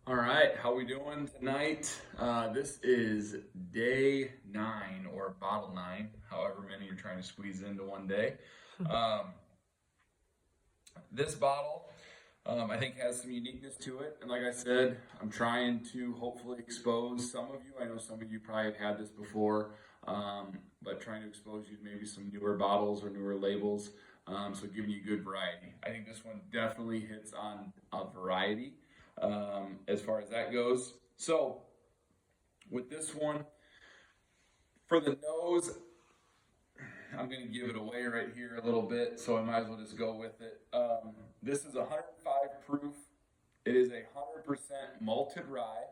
All right, how we doing tonight? This is day 9 or bottle 9, however many you're trying to squeeze into one day. Um, this bottle, I think, has some uniqueness to it, and like I said, I'm trying to hopefully expose some of you. I know some of you probably have had this before, but trying to expose you to maybe some newer bottles or newer labels. So giving you good variety. I think this one definitely hits on a variety as far as that goes. So with this one, for the nose, I'm going to give it away right here a little bit, so I might as well just go with it. This is 105 proof. It is a 100% malted rye.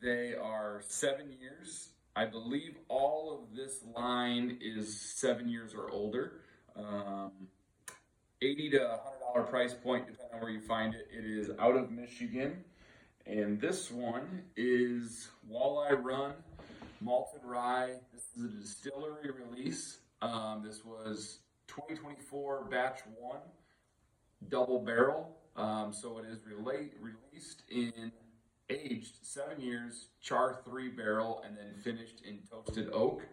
They are 7 years. I believe all of this line is 7 years or older. Um, 80 to $100 price point, depending on where you find it. It is out of Michigan. And this one is Walleye Run Malted Rye. This is a distillery release. This was 2024 batch 1, double barrel. So it is released in aged 7 years, char 3 barrel, and then finished in toasted oak.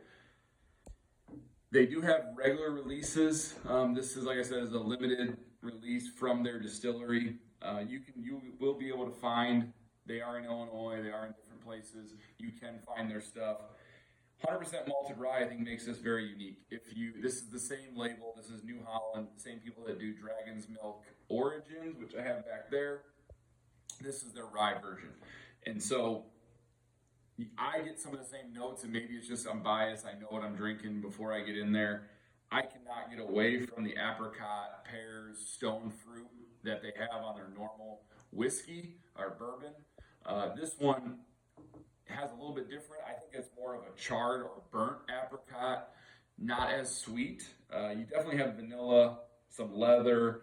They do have regular releases. This is, like I said, is a limited release from their distillery. You will be able to find. They are in Illinois. They are in different places. You can find their stuff. 100% malted rye, I think, makes this very unique. This is the same label. This is New Holland. The same people that do Dragon's Milk Origins, which I have back there. This is their rye version, and so I get some of the same notes, and maybe it's just I'm biased. I know what I'm drinking before I get in there. I cannot get away from the apricot, pears, stone fruit that they have on their normal whiskey or bourbon. This one has a little bit different. I think it's more of a charred or burnt apricot, not as sweet. You definitely have vanilla, some leather.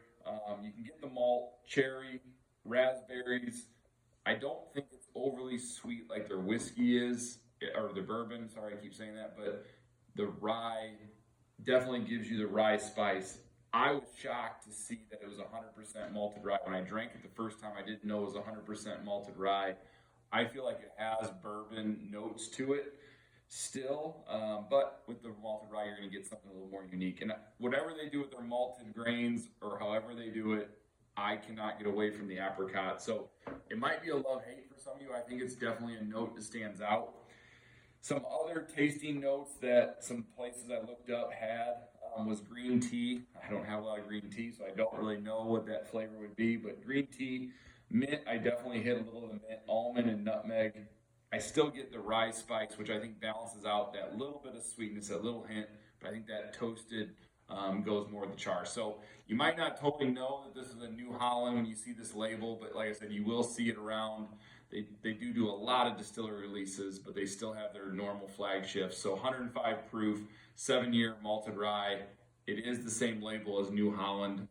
You can get the malt, cherry, raspberries. I don't think it's overly sweet like their whiskey is, or the bourbon. Sorry, I keep saying that, but the rye definitely gives you the rye spice. I was shocked to see that it was 100% malted rye. When I drank it the first time, I didn't know it was 100% malted rye. I feel like it has bourbon notes to it still, but with the malted rye, you're going to get something a little more unique. And whatever they do with their malted grains or however they do it, I cannot get away from the apricot. So it might be a love-hate for some of you. I think it's definitely a note that stands out. Some other tasting notes that some places I looked up had was green tea. I don't have a lot of green tea, so I don't really know what that flavor would be, but green tea, mint, I definitely hit a little of the mint, almond and nutmeg. I still get the rye spice, which I think balances out that little bit of sweetness, that little hint, but I think that toasted goes more with the char. So you might not totally know that this is a New Holland when you see this label, but like I said, you will see it around. They do a lot of distillery releases, but they still have their normal flagships. So 105 proof, 7-year malted rye. It is the same label as New Holland.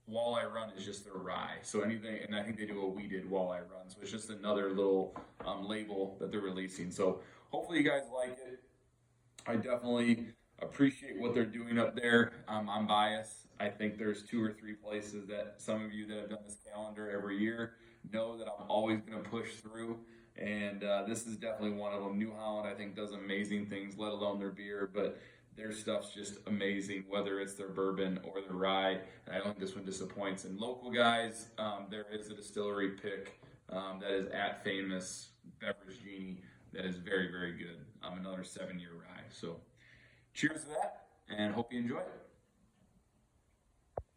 Walleye Run is just their rye. So anything, and I think they do a weeded Walleye Run. So it's just another little label that they're releasing. So hopefully you guys like it. I definitely appreciate what they're doing up there. I'm biased. I think there's 2 or 3 places that some of you that have done this calendar every year know that I'm always going to push through. And this is definitely one of them. New Holland, I think, does amazing things, let alone their beer, but their stuff's just amazing, whether it's their bourbon or their rye. And I don't think this one disappoints. And local guys, there is a distillery pick that is at Famous Beverage Genie that is very, very good. Another 7-year rye. So cheers to that, and hope you enjoy it.